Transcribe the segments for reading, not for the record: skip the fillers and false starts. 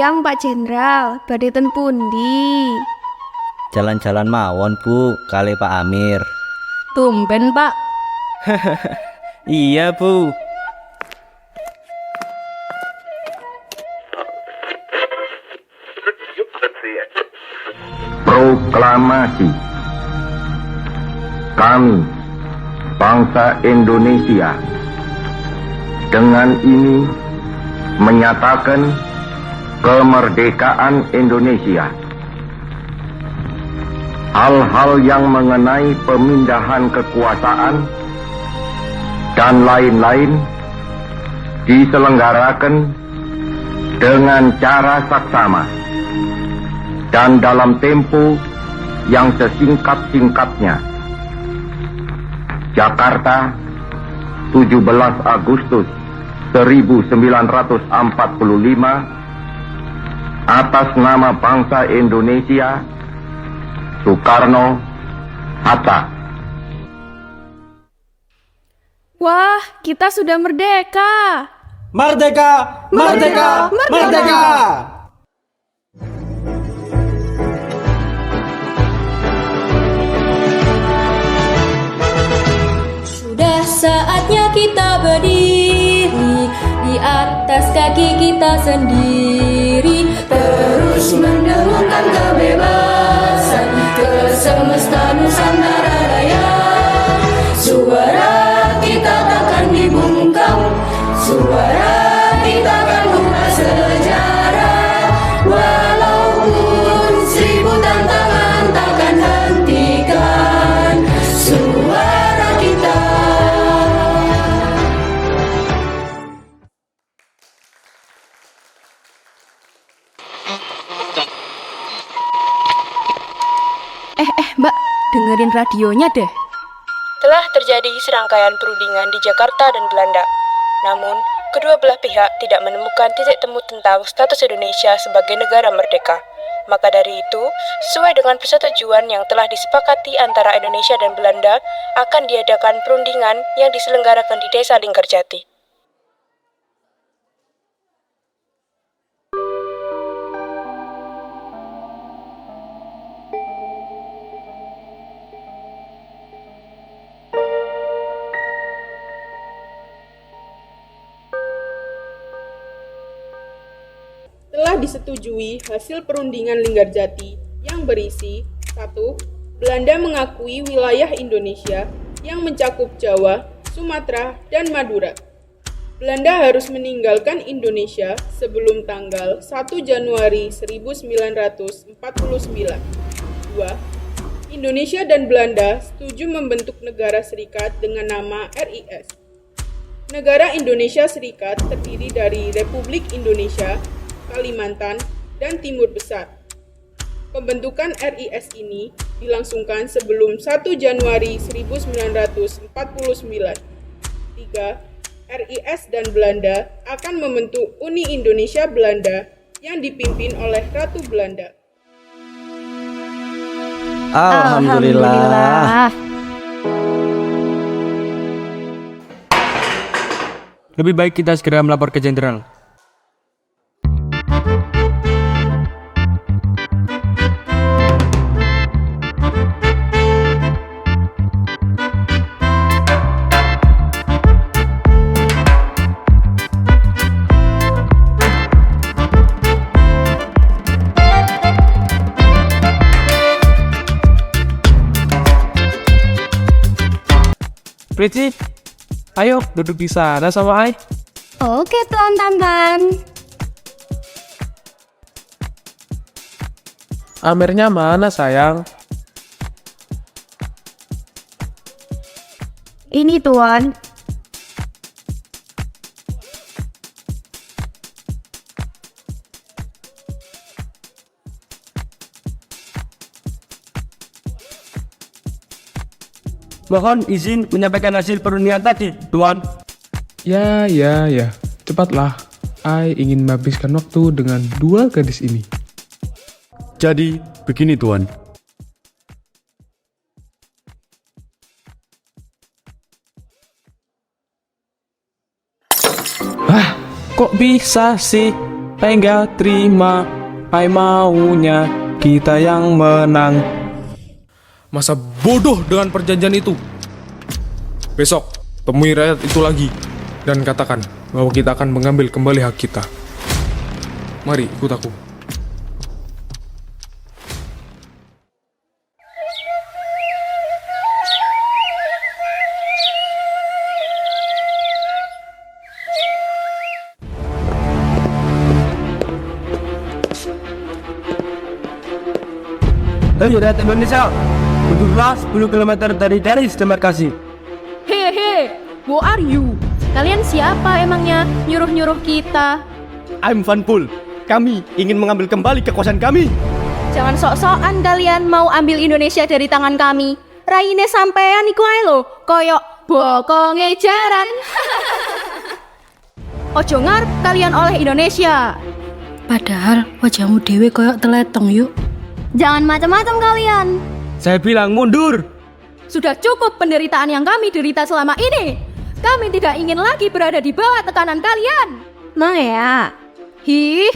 siang Pak Jenderal, badhe ten pundi? Jalan-jalan mawon Bu, kali Pak Amir. Tumben Pak. Iya Bu. Proklamasi. Kami, bangsa Indonesia, dengan ini menyatakan kemerdekaan Indonesia. Hal-hal yang mengenai pemindahan kekuasaan dan lain-lain diselenggarakan dengan cara saksama dan dalam tempo yang sesingkat-singkatnya. Jakarta, 17 Agustus 1945, atas nama bangsa Indonesia, Soekarno Hatta. Wah, kita sudah merdeka. Merdeka! Merdeka! Merdeka! Sudah saatnya kita berdiri di atas kaki kita sendiri, terus mendengarkan kebebasan ke semesta Nusantara Raya. Suara kita takkan dibungkam, suara kita akan mengubah sejarah. Walaupun 1000 tantangan takkan hentikan suara kita. Mbak, dengerin radionya deh. Telah terjadi serangkaian perundingan di Jakarta dan Belanda. Namun, kedua belah pihak tidak menemukan titik temu tentang status Indonesia sebagai negara merdeka. Maka dari itu, sesuai dengan persetujuan yang telah disepakati antara Indonesia dan Belanda, akan diadakan perundingan yang diselenggarakan di Desa Linggarjati. Telah disetujui hasil perundingan Linggarjati yang berisi 1. Belanda mengakui wilayah Indonesia yang mencakup Jawa, Sumatera, dan Madura. Belanda harus meninggalkan Indonesia sebelum tanggal 1 Januari 1949. 2. Indonesia dan Belanda setuju membentuk negara serikat dengan nama RIS. Negara Indonesia Serikat terdiri dari Republik Indonesia, Kalimantan, dan Timur Besar. Pembentukan RIS ini dilangsungkan sebelum 1 Januari 1949. 3. RIS dan Belanda akan membentuk Uni Indonesia Belanda yang dipimpin oleh Ratu Belanda. Alhamdulillah. Lebih baik kita segera melapor ke jenderal. Priti, ayo duduk di sana sama Ai. Oke, Tuan Tantan. Amirnya mana sayang? Ini Tuan. Mohon izin menyampaikan hasil perundingan tadi, Tuan. Ya. Cepatlah. Ai ingin menghabiskan waktu dengan dua gadis ini. Jadi, begini Tuan. Kok bisa sih? Pai nggak terima, Pai maunya kita yang menang. Masa bodoh dengan perjanjian itu. Besok, temui rakyat itu lagi dan katakan bahwa kita akan mengambil kembali hak kita. Mari ikut aku. Hei rakyat Indonesia, mundurlah 10 km dari garis demarkasi. Hehe, who are you? Kalian siapa emangnya nyuruh-nyuruh kita? I'm Van Poel. Kami ingin mengambil kembali kekuasaan kami. Jangan sok-sokan kalian mau ambil Indonesia dari tangan kami. Raine sampean iku ae lho, koyok bokonge jaran. Ojo ngarep kalian oleh Indonesia. Padahal wajahmu dewe koyok teletong yuk. Jangan macam-macam kalian. Saya bilang mundur. Sudah cukup penderitaan yang kami derita selama ini. Kami tidak ingin lagi berada di bawah tekanan kalian. Mang ya. Hi.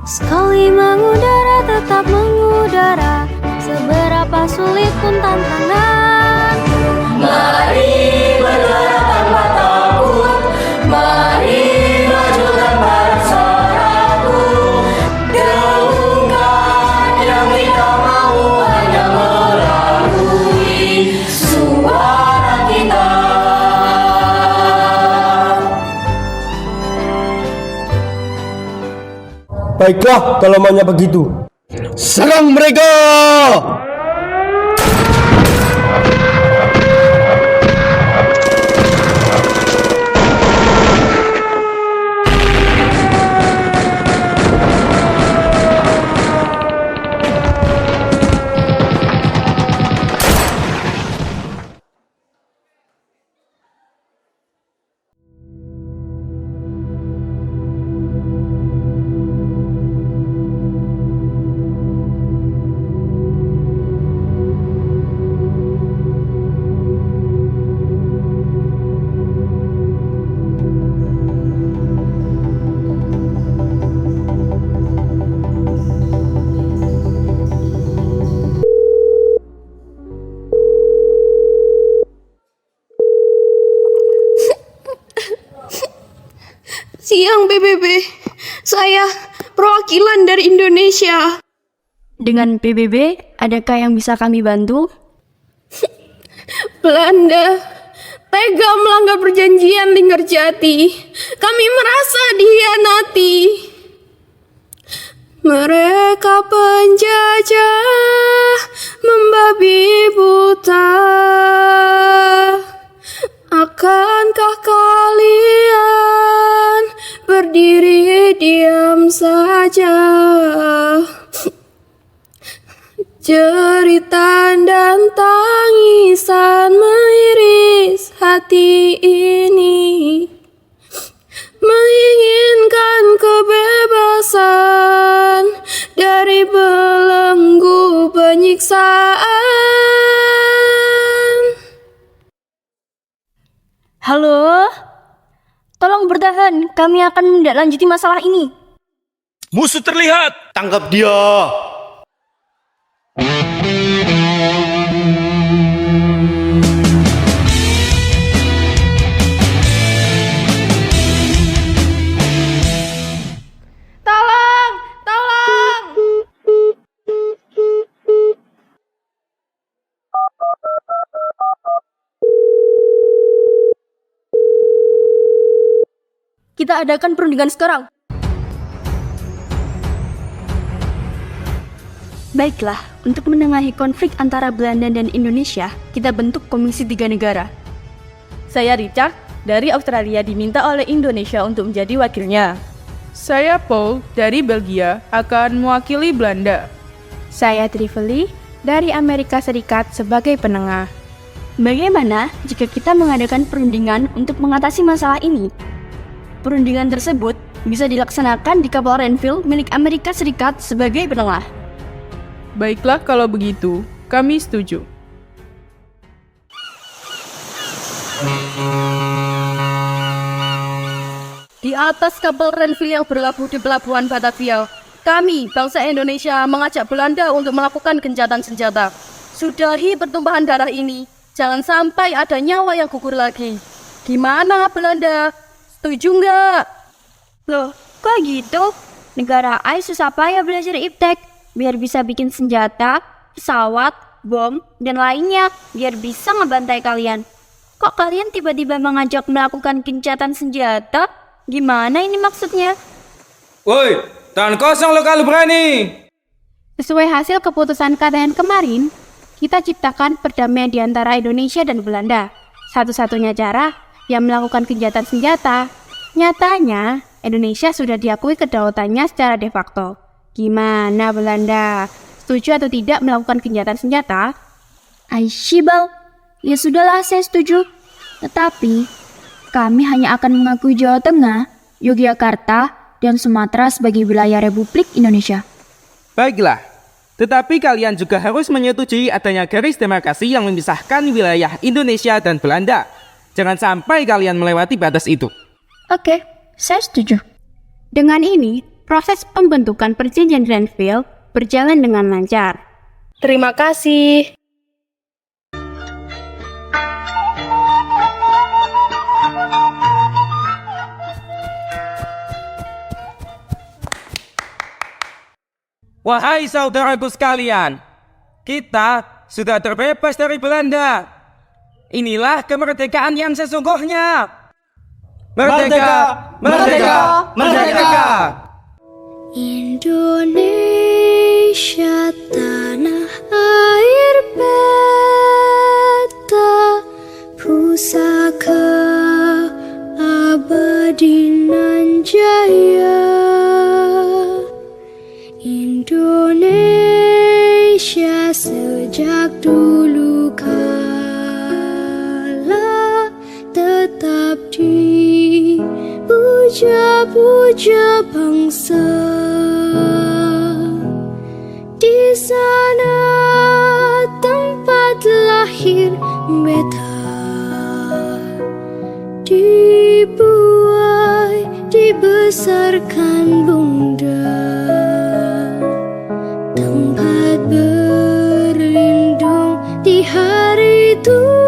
Sekali mengudara tetap mengudara, seberapa sulit pun tantangan. Mari bergerak tanpa takut, mari maju tanpa rasa ragu. Dengungkan yang kita mau hanya melalui suara kita. Baiklah kalau maunya begitu. Serang mereka! Siang PBB, saya perwakilan dari Indonesia. Dengan PBB, adakah yang bisa kami bantu? Belanda tega melanggar perjanjian Linggarjati. Kami merasa dihianati. Mereka penjajah membabi buta. Akankah kalian berdiri diam saja? Jeritan dan tangisan mengiris hati ini, menginginkan kebebasan dari belenggu penyiksaan. Halo? Tolong bertahan, kami akan menindaklanjuti masalah ini. Musuh terlihat. Tangkap dia. Tolong! Tolong! Kita adakan perundingan sekarang. Baiklah, untuk menengahi konflik antara Belanda dan Indonesia, kita bentuk Komisi 3 Negara. Saya Richard, dari Australia diminta oleh Indonesia untuk menjadi wakilnya. Saya Paul dari Belgia akan mewakili Belanda. Saya Trively, dari Amerika Serikat sebagai penengah. Bagaimana jika kita mengadakan perundingan untuk mengatasi masalah ini? Perundingan tersebut bisa dilaksanakan di kapal Renville milik Amerika Serikat sebagai penengah. Baiklah kalau begitu, kami setuju. Di atas kapal Renville yang berlabuh di pelabuhan Batavia, kami, bangsa Indonesia, mengajak Belanda untuk melakukan gencatan senjata. Sudahi pertumpahan darah ini, jangan sampai ada nyawa yang gugur lagi. Gimana Belanda? Setuju nggak? Loh, kok gitu? Negara A susah payah belajar iptek, biar bisa bikin senjata, pesawat, bom, dan lainnya, biar bisa ngebantai kalian. Kok kalian tiba-tiba mengajak melakukan gencatan senjata? Gimana ini maksudnya? Woi, tangan kosong lo kalau berani. Sesuai hasil keputusan KTN kemarin, kita ciptakan perdamaian di antara Indonesia dan Belanda. Satu-satunya cara yang melakukan gencatan senjata. Nyatanya, Indonesia sudah diakui kedaulatannya secara de facto. Gimana Belanda? Setuju atau tidak melakukan gencatan senjata? Aisyibal, ya sudahlah saya setuju. Tetapi, kami hanya akan mengakui Jawa Tengah, Yogyakarta, dan Sumatera sebagai wilayah Republik Indonesia. Baiklah, tetapi kalian juga harus menyetujui adanya garis demarkasi yang memisahkan wilayah Indonesia dan Belanda. Jangan sampai kalian melewati batas itu. Oke, saya setuju. Dengan ini, proses pembentukan perjanjian Renville berjalan dengan lancar. Terima kasih. Wahai saudaraku sekalian, kita sudah terbebas dari Belanda. Inilah kemerdekaan yang sesungguhnya. Merdeka! Merdeka! Merdeka! Indonesia tanah air beta, pusaka abadi nan jaya. Indonesia sejak dulu kala tetap dipuja-puja bangsa. Di sana tempat lahir beta, dibuai, dibesarkan bunda. Tempat berlindung di hari tua.